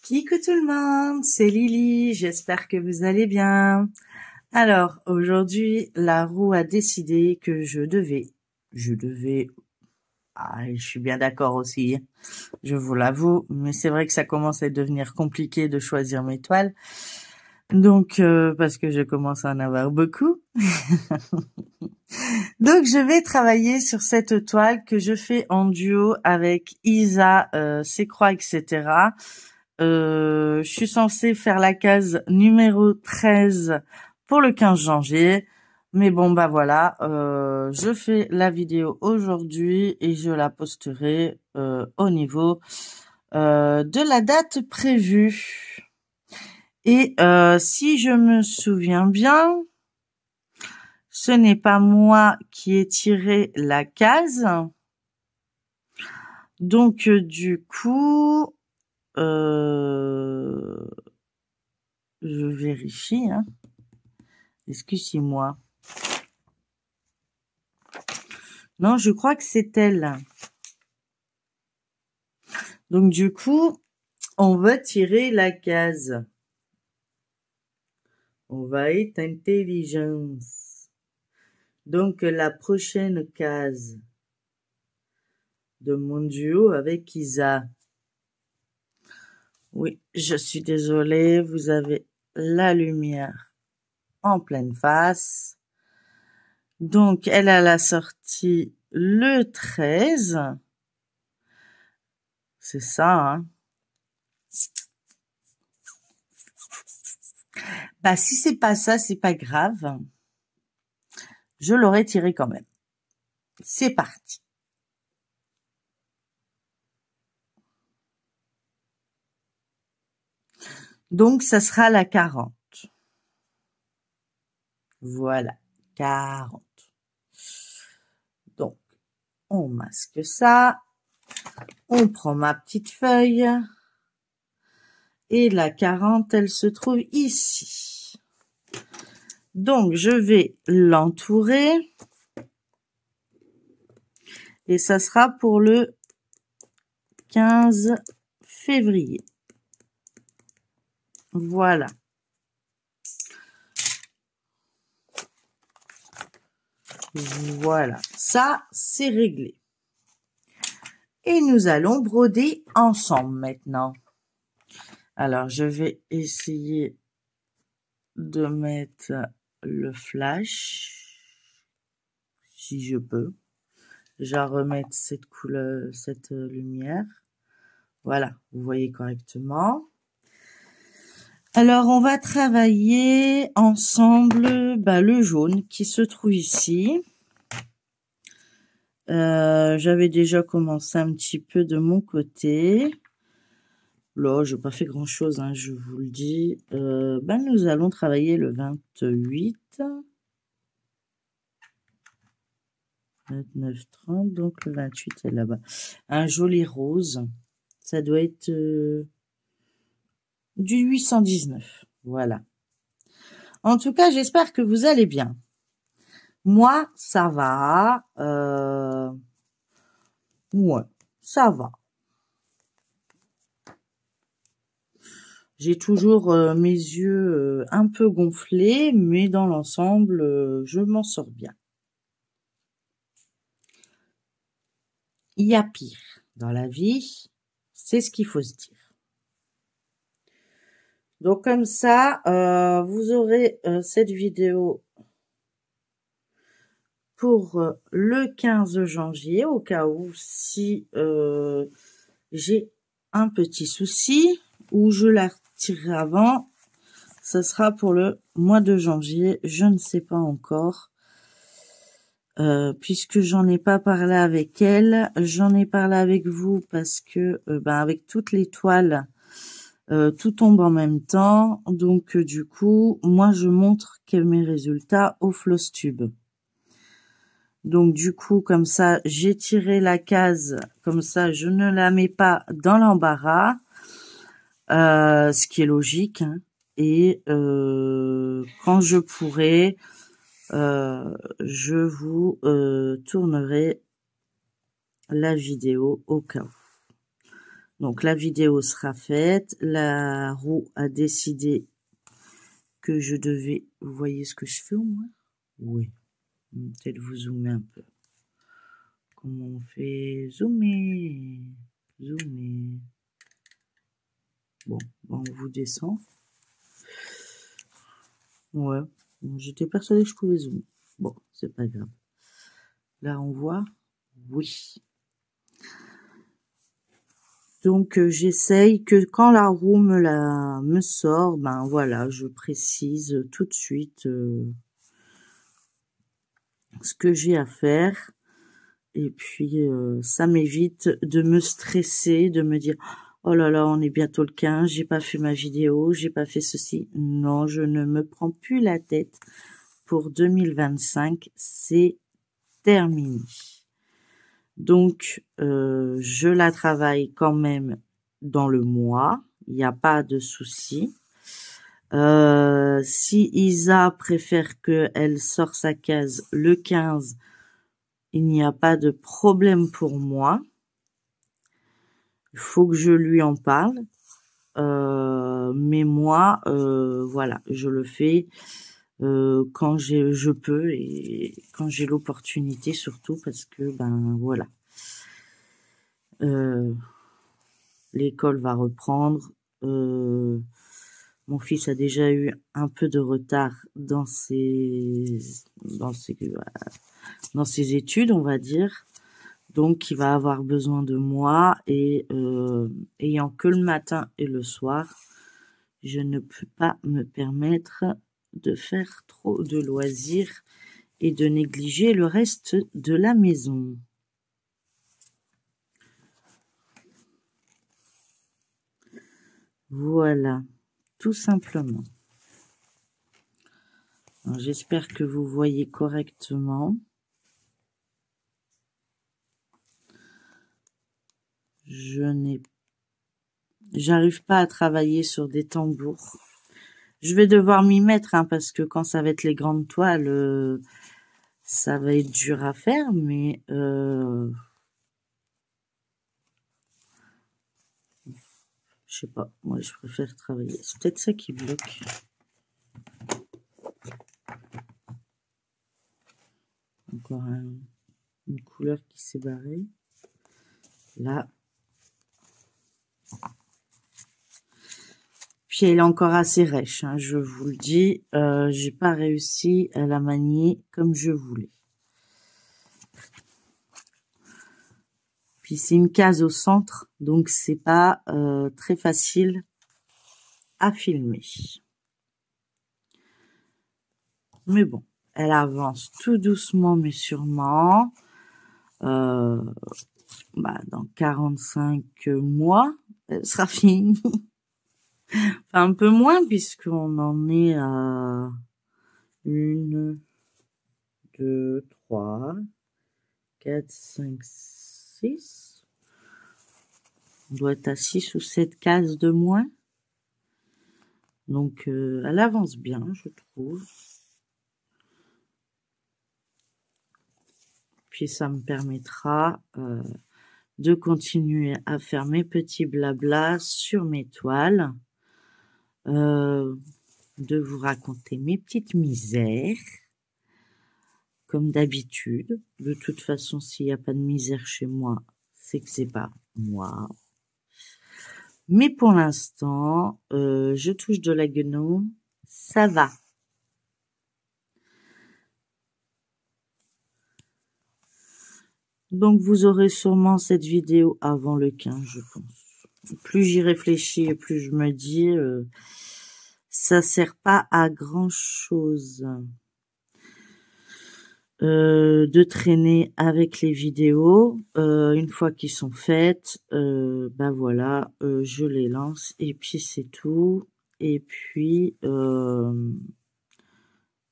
Coucou tout le monde, c'est Lily, j'espère que vous allez bien. Alors, aujourd'hui, la roue a décidé que je devais, je suis bien d'accord aussi, je vous l'avoue, mais c'est vrai que ça commence à devenir compliqué de choisir mes toiles. Donc, parce que je commence à en avoir beaucoup. Donc, je vais travailler sur cette toile que je fais en duo avec Isa, Sécroix, etc. Je suis censée faire la case numéro 13 pour le 15 janvier. Mais bon, bah voilà, je fais la vidéo aujourd'hui et je la posterai au niveau de la date prévue. Et si je me souviens bien, ce n'est pas moi qui ai tiré la case. Donc du coup, je vérifie, hein. Excusez-moi. Non, je crois que c'est elle. Donc du coup, on va tirer la case. On va être intelligence. Donc la prochaine case de mon duo avec Isa. Oui, je suis désolée, vous avez la lumière en pleine face. Donc elle a la sortie le 13. C'est ça, hein. Bah, si c'est pas ça, c'est pas grave. Je l'aurais tiré quand même. C'est parti. Donc, ça sera la 40. Voilà, 40. Donc, on masque ça. On prend ma petite feuille. Et la 40, elle se trouve ici. Donc, je vais l'entourer. Et ça sera pour le 15 février. Voilà. Voilà, ça, c'est réglé. Et nous allons broder ensemble maintenant. Alors, je vais essayer de mettre le flash, si je peux. Je vais remettre cette couleur, cette lumière. Voilà, vous voyez correctement. Alors, on va travailler ensemble le jaune qui se trouve ici. J'avais déjà commencé un petit peu de mon côté. Là, j'ai pas fait grand chose, hein, je vous le dis. Nous allons travailler le 28, 29, 30, donc le 28 est là-bas. Un joli rose. Ça doit être du 819. Voilà. En tout cas, j'espère que vous allez bien. Moi, ça va. Ouais, ça va. J'ai toujours mes yeux un peu gonflés, mais dans l'ensemble, je m'en sors bien. Il y a pire dans la vie, c'est ce qu'il faut se dire. Donc comme ça, vous aurez cette vidéo pour le 15 janvier, au cas où si j'ai un petit souci, ou je la retirerai avant, ça sera pour le mois de janvier, je ne sais pas encore. Puisque j'en ai pas parlé avec elle, j'en ai parlé avec vous parce que avec toutes les toiles, tout tombe en même temps. Donc du coup, moi je montre que mes résultats au Flosstube. Donc du coup, comme ça, j'ai tiré la case, comme ça je ne la mets pas dans l'embarras, ce qui est logique, hein. Et quand je pourrai, je vous tournerai la vidéo au cas où. Donc la vidéo sera faite. La roue a décidé que je devais... Vous voyez ce que je fais au moins? Oui. Peut-être vous zoomer un peu. Comment on fait? Zoomer. Zoomer. Bon, on vous descend. Ouais. J'étais persuadée que je pouvais zoomer. Bon, c'est pas grave. Là, on voit. Oui. Donc, j'essaye que quand la roue me sort, ben voilà, je précise tout de suite ce que j'ai à faire. Et puis, ça m'évite de me stresser, de me dire « Oh là là, on est bientôt le 15, j'ai pas fait ma vidéo, j'ai pas fait ceci. » Non, je ne me prends plus la tête. Pour 2025, c'est terminé. Donc, je la travaille quand même dans le mois. Il n'y a pas de souci. Si Isa préfère qu'elle sorte sa case le 15, il n'y a pas de problème pour moi. Il faut que je lui en parle. Mais moi, voilà, je le fais quand je peux et quand j'ai l'opportunité surtout parce que, ben voilà. L'école va reprendre. Mon fils a déjà eu un peu de retard dans ses études, on va dire. Donc, il va avoir besoin de moi et ayant que le matin et le soir, je ne peux pas me permettre de faire trop de loisirs et de négliger le reste de la maison. Voilà, tout simplement. J'espère que vous voyez correctement. J'arrive pas à travailler sur des tambours. Je vais devoir m'y mettre, hein, parce que quand ça va être les grandes toiles, ça va être dur à faire, mais je sais pas. Moi, je préfère travailler. C'est peut-être ça qui bloque. Encore une couleur qui s'est barrée. Là. Puis elle est encore assez rêche, hein, je vous le dis. J'ai pas réussi à la manier comme je voulais. Puis c'est une case au centre, donc c'est pas très facile à filmer. Mais bon, elle avance tout doucement mais sûrement. Dans 45 mois, elle sera finie. Enfin, un peu moins puisqu'on en est à 1, 2, 3, 4, 5, 6. On doit être à 6 ou 7 cases de moins. Donc, elle avance bien, je trouve. Puis, ça me permettra de continuer à faire mes petits blablas sur mes toiles. De vous raconter mes petites misères. Comme d'habitude. De toute façon, s'il n'y a pas de misère chez moi, c'est que c'est pas moi. Mais pour l'instant, je touche de la guenille, ça va. Donc vous aurez sûrement cette vidéo avant le 15, je pense. Plus j'y réfléchis et plus je me dis, ça sert pas à grand chose de traîner avec les vidéos. Une fois qu'ils sont faites, ben voilà, je les lance et puis c'est tout. Et puis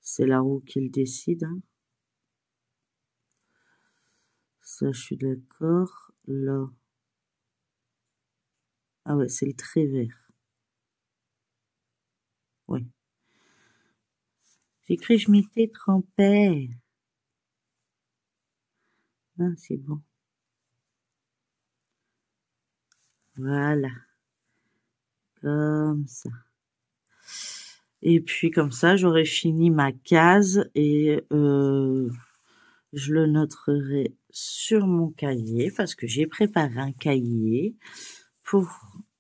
c'est la roue qui le décide. Hein. Ça, je suis d'accord. Là. Ah ouais, c'est le trait vert. Oui. J'ai cru que je m'étais trompée. Ah, c'est bon. Voilà. Comme ça. Et puis comme ça, j'aurai fini ma case et je le noterai sur mon cahier parce que j'ai préparé un cahier pour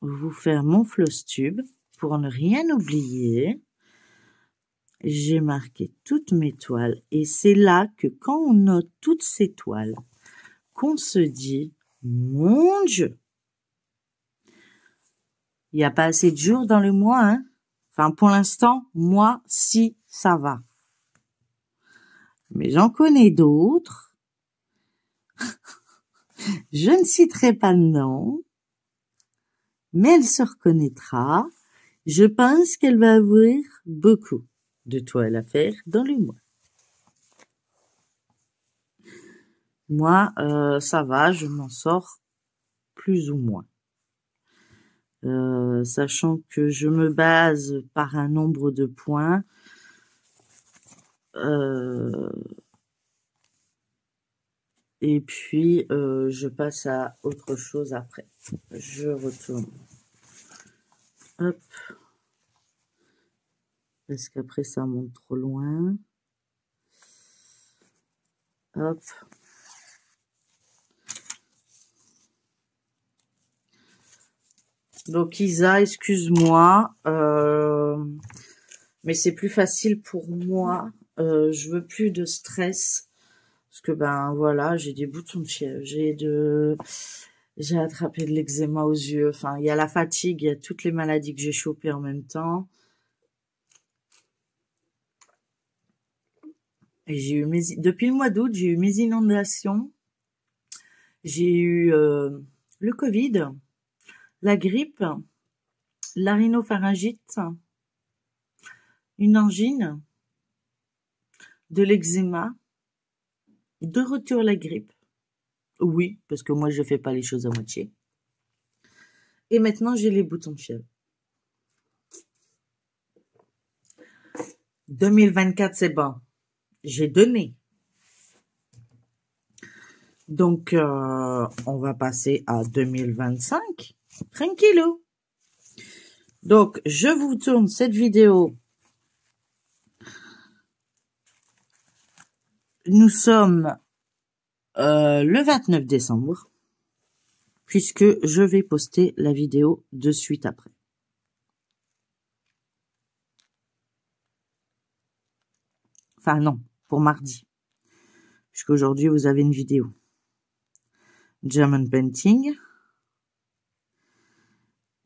vous faire mon Flosstube pour ne rien oublier. J'ai marqué toutes mes toiles et c'est là que quand on note toutes ces toiles, qu'on se dit, mon Dieu, il n'y a pas assez de jours dans le mois, hein. Enfin, pour l'instant, moi, si, ça va. Mais j'en connais d'autres. Je ne citerai pas de nom, mais elle se reconnaîtra. Je pense qu'elle va avoir beaucoup de toiles à faire dans le mois. Moi, ça va, je m'en sors plus ou moins. Sachant que je me base par un nombre de points. Et puis, je passe à autre chose après. Je retourne. Hop. Parce qu'après, ça monte trop loin. Hop. Donc, Isa, excuse-moi. Mais c'est plus facile pour moi. Je veux plus de stress. Parce que, ben, voilà, j'ai des boutons de fièvre. J'ai attrapé de l'eczéma aux yeux. Enfin, il y a la fatigue, il y a toutes les maladies que j'ai chopées en même temps. Et j'ai eu depuis le mois d'août, j'ai eu mes inondations. J'ai eu le Covid, la grippe, la rhinopharyngite, une angine, de l'eczéma, de retour la grippe. Oui, parce que moi je fais pas les choses à moitié. Et maintenant j'ai les boutons de fièvre. 2024 c'est bon. J'ai donné. Donc on va passer à 2025. Tranquillou. Donc je vous tourne cette vidéo. Nous sommes le 29 décembre, puisque je vais poster la vidéo de suite après. Enfin non, pour mardi, puisqu'aujourd'hui vous avez une vidéo. German Painting.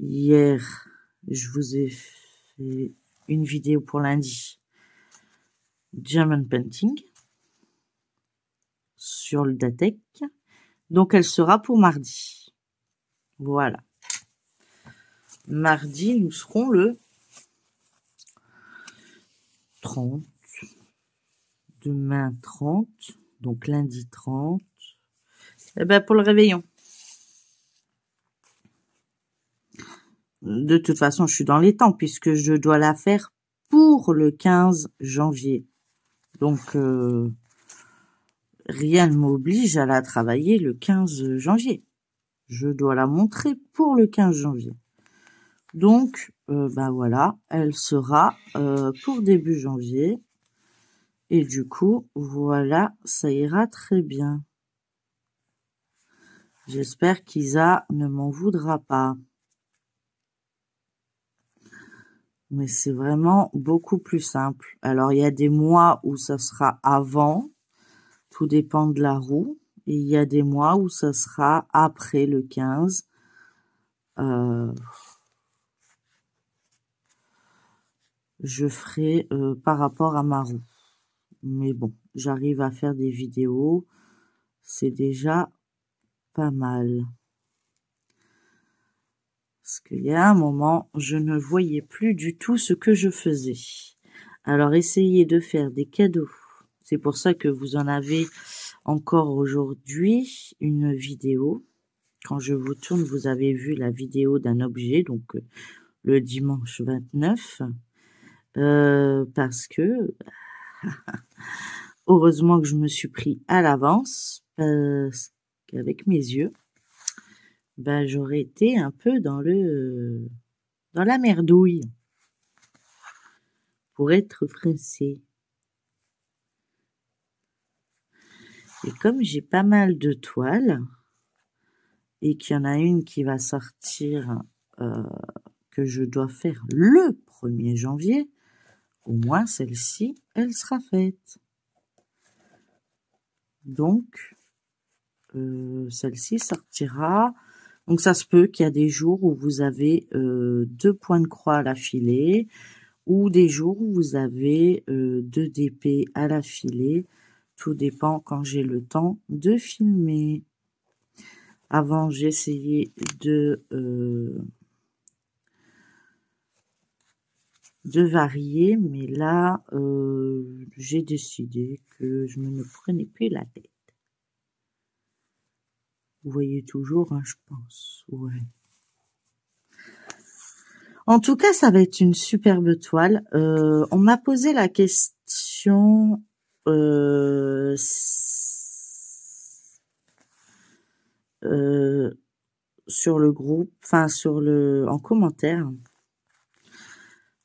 Hier, je vous ai fait une vidéo pour lundi. German Painting. Sur le Datec. Donc elle sera pour mardi. Voilà. Mardi, nous serons le 30. Demain 30. Donc lundi 30. Eh ben pour le réveillon. De toute façon, je suis dans les temps puisque je dois la faire pour le 15 janvier. Donc rien ne m'oblige à la travailler le 15 janvier. Je dois la montrer pour le 15 janvier. Donc, ben voilà, elle sera pour début janvier. Et du coup, voilà, ça ira très bien. J'espère qu'Isa ne m'en voudra pas. Mais c'est vraiment beaucoup plus simple. Alors, il y a des mois où ça sera avant. Tout dépend de la roue. Et il y a des mois où ça sera après le 15. Je ferai par rapport à ma roue. Mais bon, j'arrive à faire des vidéos. C'est déjà pas mal. Parce qu'il y a un moment, je ne voyais plus du tout ce que je faisais. Alors, essayez de faire des cadeaux. C'est pour ça que vous en avez encore aujourd'hui une vidéo. Quand je vous tourne, vous avez vu la vidéo d'un objet, donc le dimanche 29. Parce que, heureusement que je me suis pris à l'avance, parce qu'avec mes yeux, ben j'aurais été un peu dans la merdouille, pour être pressée. Et comme j'ai pas mal de toiles, et qu'il y en a une qui va sortir, que je dois faire le 1er janvier, au moins celle-ci, elle sera faite. Donc, celle-ci sortira. Donc ça se peut qu'il y a des jours où vous avez 2 points de croix à l'affilée, ou des jours où vous avez 2 d'épée à l'affilée. Tout dépend quand j'ai le temps de filmer. Avant, j'essayais de varier, mais là, j'ai décidé que je ne me prenais plus la tête. Vous voyez toujours, hein, je pense. Ouais. En tout cas, ça va être une superbe toile. On m'a posé la question sur le groupe, enfin en commentaire,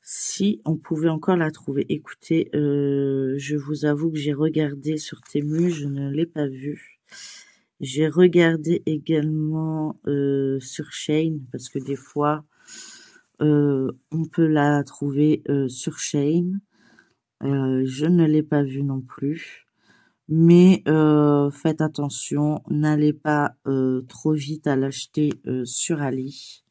si on pouvait encore la trouver. Écoutez, je vous avoue que j'ai regardé sur Temu, je ne l'ai pas vue. J'ai regardé également sur Shein, parce que des fois, on peut la trouver sur Shein. Je ne l'ai pas vue non plus. Mais faites attention, n'allez pas trop vite à l'acheter sur Ali.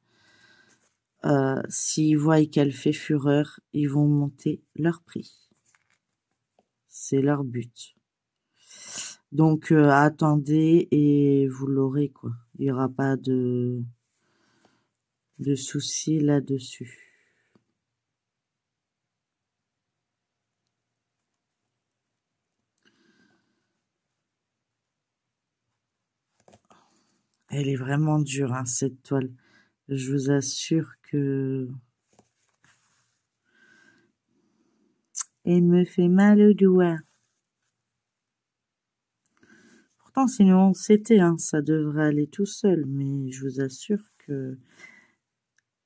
S'ils voient qu'elle fait fureur, ils vont monter leur prix. C'est leur but. Donc attendez et vous l'aurez, quoi. Il n'y aura pas de soucis là-dessus. Elle est vraiment dure, hein, cette toile. Je vous assure que elle me fait mal au doigt. Pourtant, sinon c'était, hein, ça devrait aller tout seul, mais je vous assure que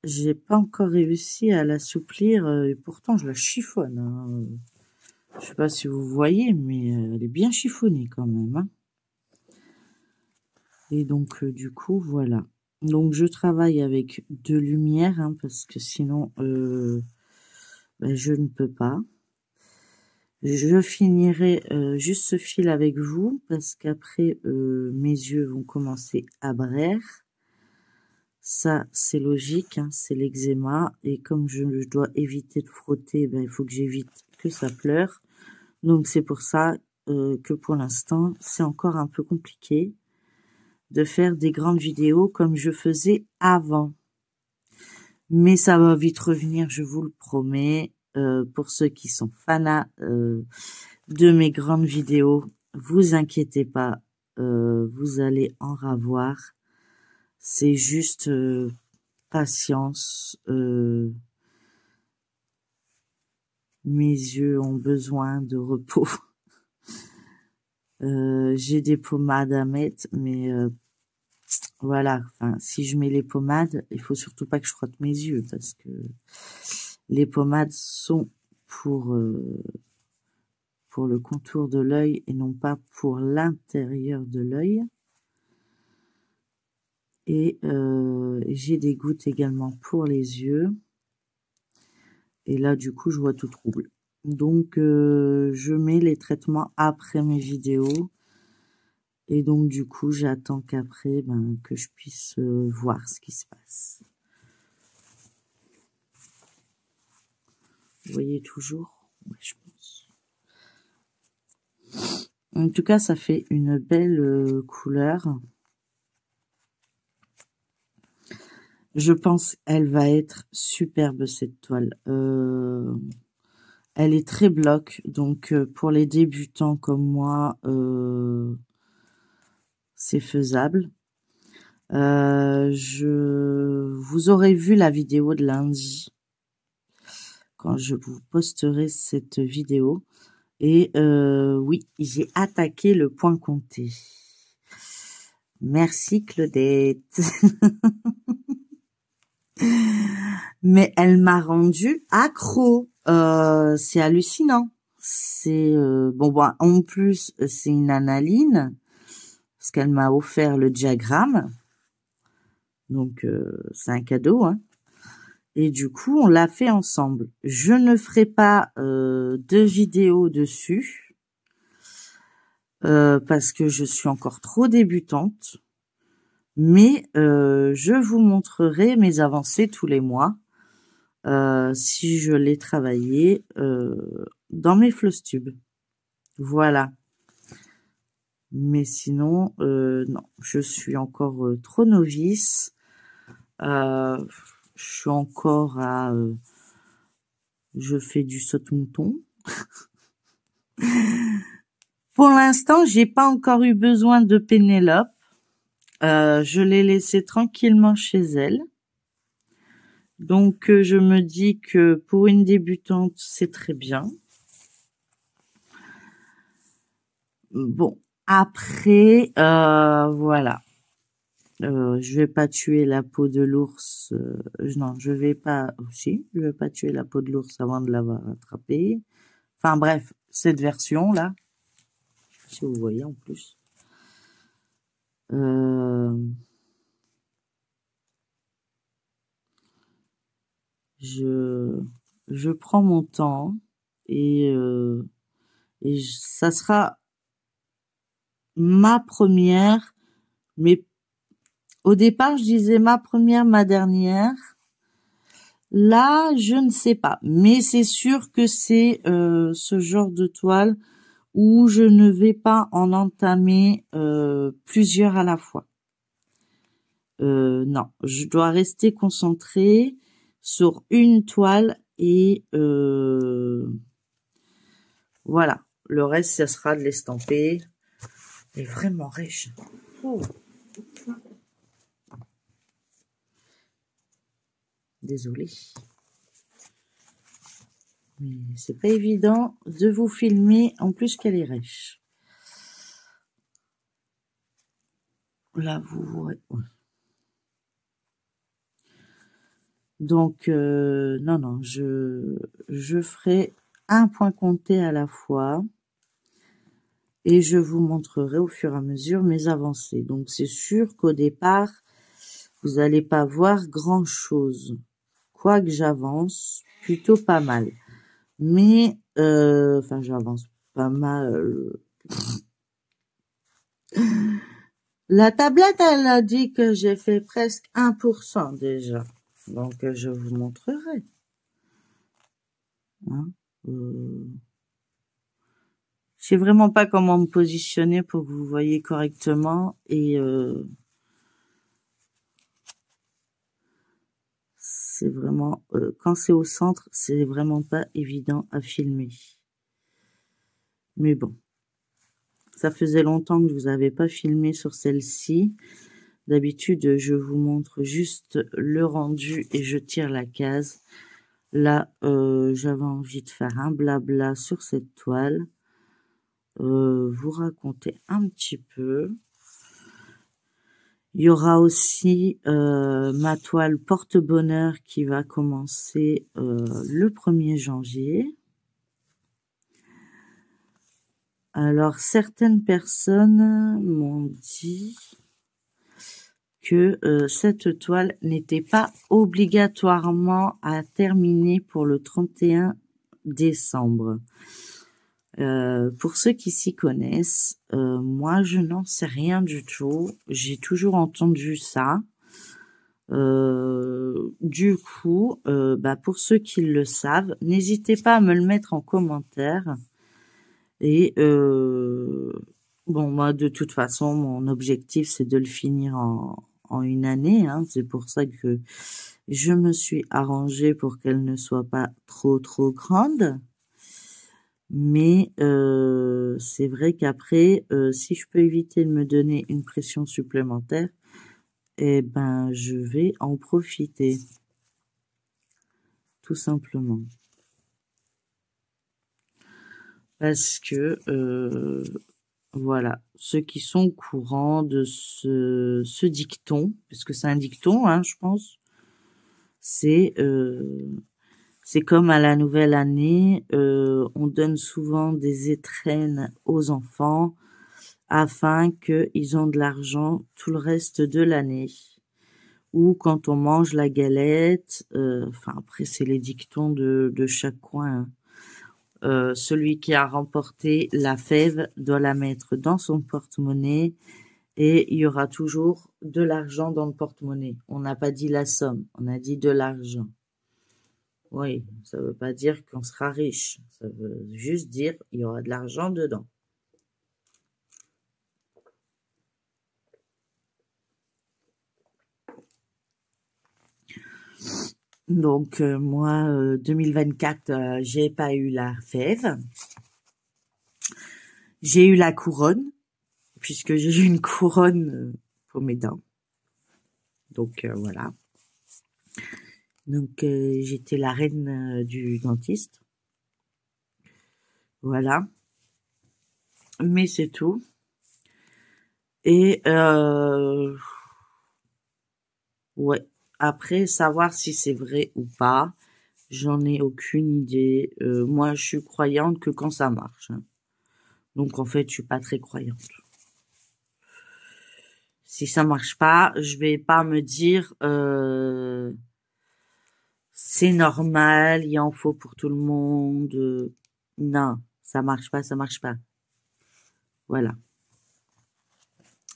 j'ai pas encore réussi à l'assouplir, et pourtant je la chiffonne, hein. Je sais pas si vous voyez, mais elle est bien chiffonnée quand même, hein. Et donc du coup voilà. Donc je travaille avec de lumière, hein, parce que sinon ben, je ne peux pas. Je finirai juste ce fil avec vous parce qu'après mes yeux vont commencer à braire. Ça c'est logique, hein, c'est l'eczéma, et comme je dois éviter de frotter, ben, il faut que j'évite que ça pleure. Donc c'est pour ça que pour l'instant c'est encore un peu compliqué de faire des grandes vidéos comme je faisais avant. Mais ça va vite revenir, je vous le promets. Pour ceux qui sont fanas de mes grandes vidéos, vous inquiétez pas, vous allez en revoir. C'est juste patience. Mes yeux ont besoin de repos. J'ai des pommades à mettre, mais voilà. Enfin, si je mets les pommades, il faut surtout pas que je frotte mes yeux parce que les pommades sont pour le contour de l'œil et non pas pour l'intérieur de l'œil. Et j'ai des gouttes également pour les yeux. Et là, du coup, je vois tout trouble. Donc, je mets les traitements après mes vidéos. Et donc, du coup, j'attends qu'après, que je puisse voir ce qui se passe. Vous voyez toujours? Ouais, je pense. En tout cas, ça fait une belle couleur. Je pense qu'elle va être superbe, cette toile. Elle est très bloc, donc pour les débutants comme moi, c'est faisable. Vous aurez vu la vidéo de lundi quand je vous posterai cette vidéo. Et oui, j'ai attaqué le point compté. Merci Claudette. Mais elle m'a rendu accro. C'est hallucinant. C'est bon, en plus c'est une analine parce qu'elle m'a offert le diagramme. Donc c'est un cadeau, hein. Et du coup, on l'a fait ensemble. Je ne ferai pas de vidéo dessus parce que je suis encore trop débutante. Mais je vous montrerai mes avancées tous les mois si je l'ai travaillé dans mes Flosstube. Voilà. Mais sinon, non, je suis encore trop novice. Je suis encore à... je fais du saute-mouton. Pour l'instant, j'ai pas encore eu besoin de Pénélope. Je l'ai laissée tranquillement chez elle. Donc, je me dis que pour une débutante, c'est très bien. Bon, après, voilà. Je vais pas tuer la peau de l'ours. Non, je vais pas... Si, je vais pas tuer la peau de l'ours avant de l'avoir attrapé. Enfin bref, cette version-là. Si vous voyez en plus. Je prends mon temps et ça sera ma première, mais au départ je disais ma première, ma dernière. Là, je ne sais pas, mais c'est sûr que c'est ce genre de toile où je ne vais pas en entamer plusieurs à la fois. Non, je dois rester concentrée sur une toile et voilà. Le reste, ça sera de l'estamper. Elle est vraiment riche. Oh. Désolée. Mais c'est pas évident de vous filmer en plus qu'elle est riche. Là, vous voyez. Donc, non, je ferai un point compté à la fois et je vous montrerai au fur et à mesure mes avancées. Donc, c'est sûr qu'au départ, vous n'allez pas voir grand-chose. Quoique j'avance plutôt pas mal. Mais, enfin, j'avance pas mal. La tablette, elle a dit que j'ai fait presque 1% déjà. Donc, je vous montrerai. Hein, je sais vraiment pas comment me positionner pour que vous voyez correctement. Et c'est vraiment... quand c'est au centre, c'est vraiment pas évident à filmer. Mais bon. Ça faisait longtemps que je vous avais pas filmé sur celle-ci. D'habitude, je vous montre juste le rendu et je tire la case. Là, j'avais envie de faire un blabla sur cette toile. Vous raconter un petit peu. Il y aura aussi ma toile porte-bonheur qui va commencer le 1er janvier. Alors, certaines personnes m'ont dit que cette toile n'était pas obligatoirement à terminer pour le 31 décembre. Pour ceux qui s'y connaissent, moi je n'en sais rien du tout. J'ai toujours entendu ça. Du coup, pour ceux qui le savent, n'hésitez pas à me le mettre en commentaire. Et bon, moi de toute façon, mon objectif c'est de le finir en une année. Hein. C'est pour ça que je me suis arrangée pour qu'elle ne soit pas trop grande. Mais c'est vrai qu'après, si je peux éviter de me donner une pression supplémentaire, eh ben je vais en profiter. Tout simplement. Parce que Voilà, ceux qui sont au courant de ce dicton, parce que c'est un dicton, hein, je pense, c'est c'est comme à la nouvelle année, on donne souvent des étrennes aux enfants afin qu'ils ont de l'argent tout le reste de l'année. Ou quand on mange la galette, enfin après c'est les dictons de chaque coin, hein. Celui qui a remporté la fève doit la mettre dans son porte-monnaie et il y aura toujours de l'argent dans le porte-monnaie. On n'a pas dit la somme, on a dit de l'argent. Oui, ça veut pas dire qu'on sera riche, ça veut juste dire il y aura de l'argent dedans. Donc moi, 2024, j'ai pas eu la fève. J'ai eu la couronne, puisque j'ai eu une couronne pour mes dents. Donc voilà. Donc j'étais la reine du dentiste. Voilà. Mais c'est tout. Et ouais. Après, savoir si c'est vrai ou pas, j'en ai aucune idée. Moi, je suis croyante que quand ça marche, hein. Donc en fait, je suis pas très croyante. Si ça marche pas, je vais pas me dire c'est normal, il en faut pour tout le monde. Non, ça marche pas, ça marche pas. Voilà.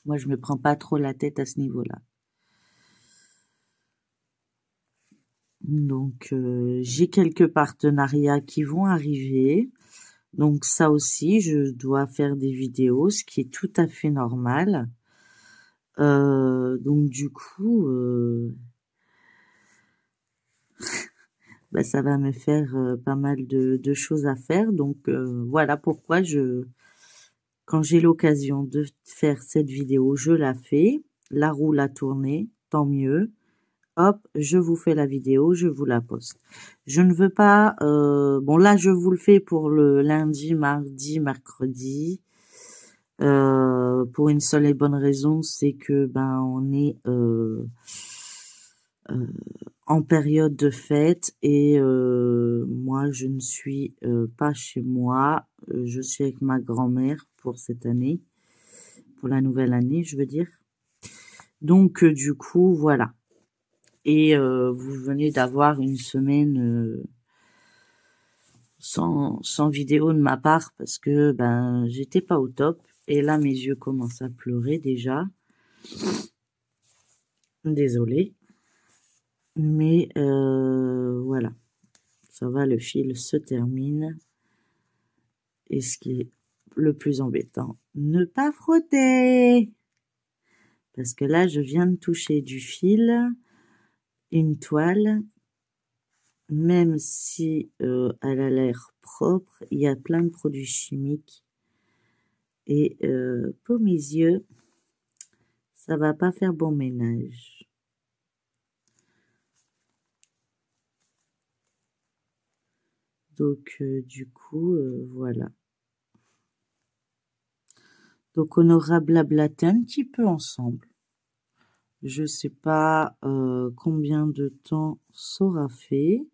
Moi, je me prends pas trop la tête à ce niveau-là. Donc, j'ai quelques partenariats qui vont arriver. Donc, ça aussi, je dois faire des vidéos, ce qui est tout à fait normal. Donc, du coup, bah, ça va me faire pas mal de choses à faire. Donc, voilà pourquoi quand j'ai l'occasion de faire cette vidéo, je la fais. La roue l'a tournée, tant mieux. Hop, je vous fais la vidéo, je vous la poste. Je ne veux pas... bon, là, je vous le fais pour le lundi, mardi, mercredi. Pour une seule et bonne raison, c'est que ben on est euh, en période de fête et moi, je ne suis pas chez moi. Je suis avec ma grand-mère pour cette année, pour la nouvelle année, je veux dire. Donc, du coup, voilà. Et vous venez d'avoir une semaine sans vidéo de ma part parce que ben j'étais pas au top. Et là, mes yeux commencent à pleurer déjà. Désolée. Mais voilà. Ça va, le fil se termine. Et ce qui est le plus embêtant, ne pas frotter. Parce que là, je viens de toucher du fil, une toile. Même si elle a l'air propre, il y a plein de produits chimiques. Et pour mes yeux, ça va pas faire bon ménage. Donc, du coup, voilà. Donc, on aura blablaté un petit peu ensemble. Je sais pas combien de temps ça aura fait.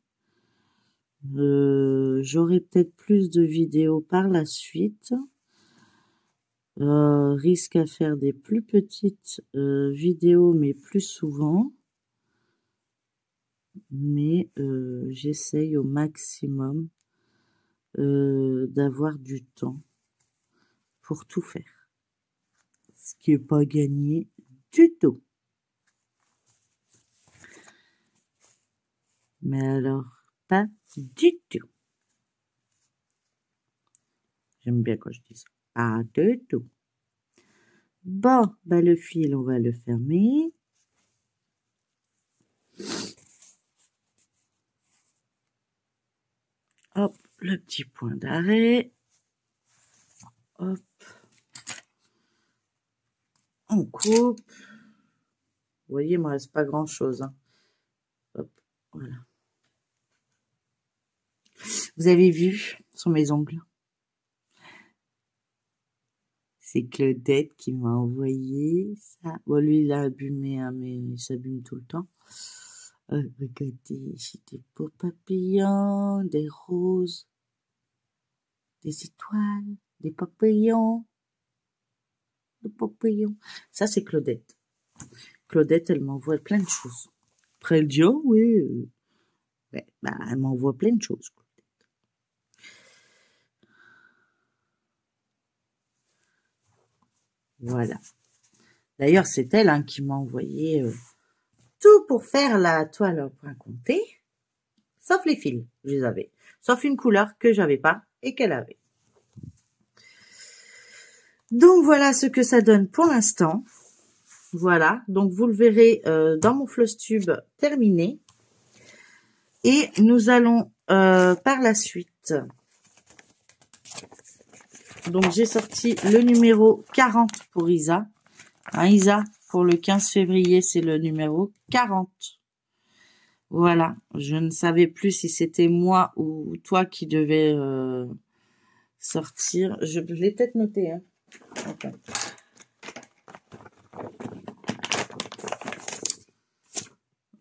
J'aurai peut-être plus de vidéos par la suite. Risque à faire des plus petites vidéos, mais plus souvent. Mais j'essaye au maximum d'avoir du temps pour tout faire. Ce qui est pas gagné du tout. Mais alors, pas du tout. J'aime bien quand je dis ça. Pas du tout. Bon, bah le fil, on va le fermer. Hop, le petit point d'arrêt. Hop. On coupe. Vous voyez, il me reste pas grand chose, hein. Hop, voilà. Vous avez vu sur mes ongles? C'est Claudette qui m'a envoyé ça. Bon, lui, il a abîmé, hein, mais il s'abîme tout le temps. Regardez, j'ai des beaux papillons, des roses, des étoiles, des papillons, des papillons. Ça, c'est Claudette. Claudette, elle m'envoie plein de choses. Après, elle dit, oh oui, ouais, bah, elle m'envoie plein de choses. Voilà. D'ailleurs, c'est elle hein, qui m'a envoyé tout pour faire la toile au point compté, sauf les fils, je les avais. Sauf une couleur que j'avais pas et qu'elle avait. Donc voilà ce que ça donne pour l'instant. Voilà, donc vous le verrez dans mon Flosstube terminé. Et nous allons par la suite. Donc j'ai sorti le numéro 40 pour Isa. Hein, Isa, pour le 15 février, c'est le numéro 40. Voilà, je ne savais plus si c'était moi ou toi qui devais sortir. Je l'ai peut-être noté. Hein. Okay.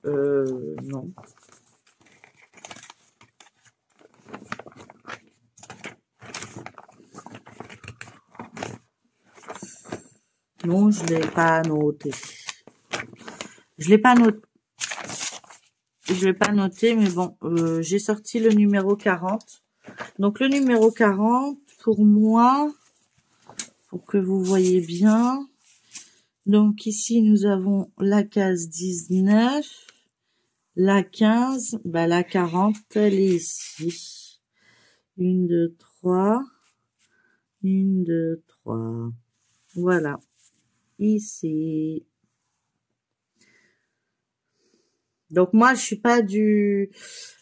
Non. Non, je l'ai pas noté. Je l'ai pas noté. Je l'ai pas noté, mais bon, j'ai sorti le numéro 40. Donc le numéro 40, pour moi, pour que vous voyez bien. Donc ici, nous avons la case 19, la 15, bah la 40, elle est ici. 1, 2, 3. 1, 2, 3. Voilà. Ici. Donc moi, je suis pas du...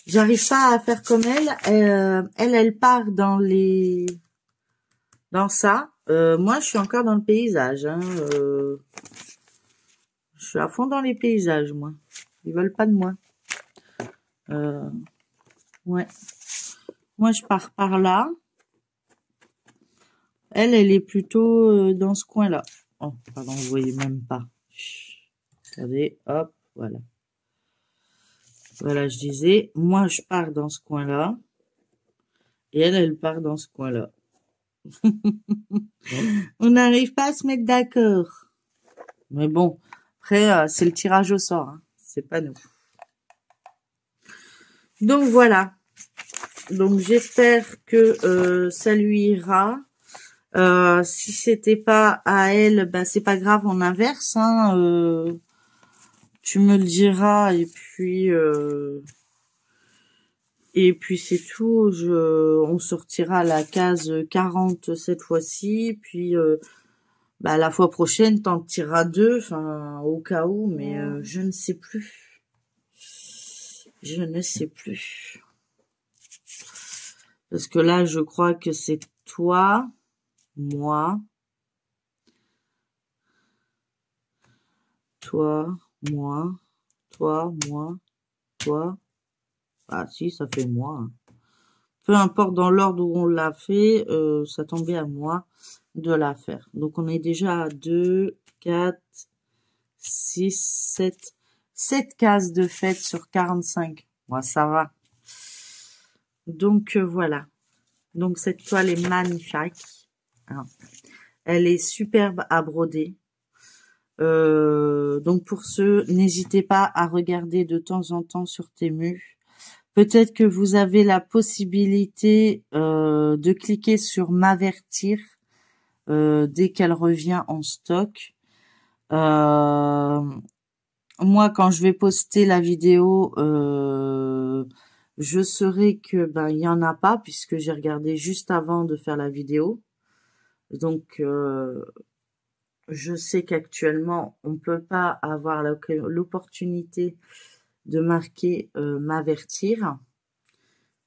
J'arrive pas à faire comme elle. Elle part dans les... Dans ça. Moi, je suis encore dans le paysage. Hein. Je suis à fond dans les paysages, moi. Ils veulent pas de moi. Ouais. Moi, je pars par là. Elle est plutôt dans ce coin-là. Oh, pardon, vous voyez même pas. Regardez, hop, voilà. Voilà, je disais, moi, je pars dans ce coin-là. Et elle part dans ce coin-là. On n'arrive pas à se mettre d'accord. Mais bon, après, c'est le tirage au sort. Hein. C'est pas nous. Donc, voilà. Donc, j'espère que ça lui ira. Si c'était pas à elle, bah, c'est pas grave, on inverse. Hein, tu me le diras et puis c'est tout. On sortira la case 40 cette fois-ci, puis bah la fois prochaine t'en tireras 2, enfin au cas où, mais je ne sais plus. Je ne sais plus. Parce que là, je crois que c'est toi, moi, toi, moi, toi, moi, toi. Ah si, ça fait moi. Hein. Peu importe dans l'ordre où on l'a fait, ça tombait à moi de la faire. Donc on est déjà à 2, 4, 6, 7. 7 cases de fête sur 45. Moi, ça va. Donc voilà. Donc cette toile est magnifique. Alors, elle est superbe à broder. Donc pour ceux, n'hésitez pas à regarder de temps en temps sur Temu. Peut-être que vous avez la possibilité de cliquer sur m'avertir dès qu'elle revient en stock. Moi, quand je vais poster la vidéo, je saurai que ben il y en a pas puisque j'ai regardé juste avant de faire la vidéo. Donc je sais qu'actuellement on peut pas avoir l'opportunité de marquer m'avertir,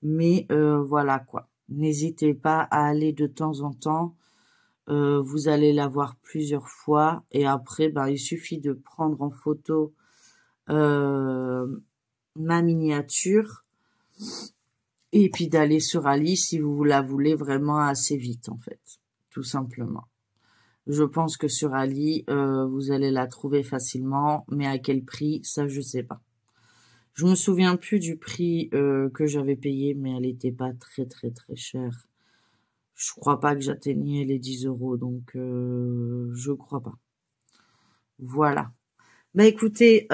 mais voilà quoi. N'hésitez pas à aller de temps en temps. Vous allez la voir plusieurs fois et après ben il suffit de prendre en photo ma miniature et puis d'aller sur Ali si vous la voulez vraiment assez vite en fait, tout simplement. Je pense que sur Ali, vous allez la trouver facilement, mais à quel prix, ça je sais pas. Je me souviens plus du prix que j'avais payé, mais elle était pas très très très chère. Je crois pas que j'atteignais les 10 euros, donc je crois pas. Voilà. Bah écoutez,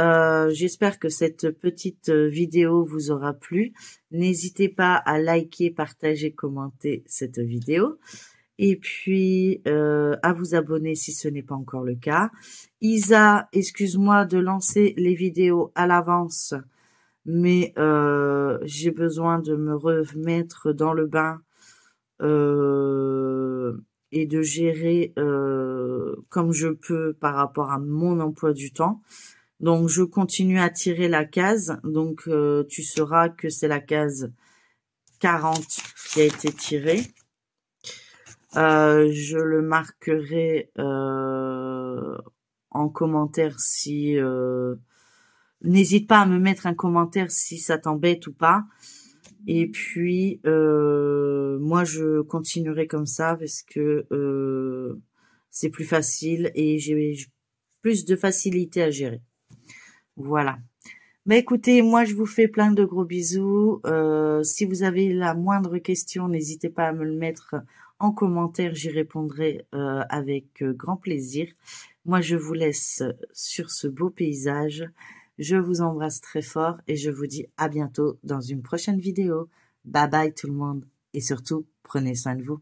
j'espère que cette petite vidéo vous aura plu. N'hésitez pas à liker, partager, commenter cette vidéo. Et puis à vous abonner si ce n'est pas encore le cas. Isa, excuse-moi de lancer les vidéos à l'avance, mais j'ai besoin de me remettre dans le bain et de gérer comme je peux par rapport à mon emploi du temps. Donc je continue à tirer la case. Donc tu sauras que c'est la case 40 qui a été tirée. Je le marquerai en commentaire si... n'hésite pas à me mettre un commentaire si ça t'embête ou pas. Et puis, moi, je continuerai comme ça parce que c'est plus facile et j'ai plus de facilité à gérer. Voilà. Bah écoutez, moi, je vous fais plein de gros bisous. Si vous avez la moindre question, n'hésitez pas à me le mettre en commentaire. J'y répondrai avec grand plaisir. Moi, je vous laisse sur ce beau paysage. Je vous embrasse très fort et je vous dis à bientôt dans une prochaine vidéo. Bye bye tout le monde et surtout, prenez soin de vous.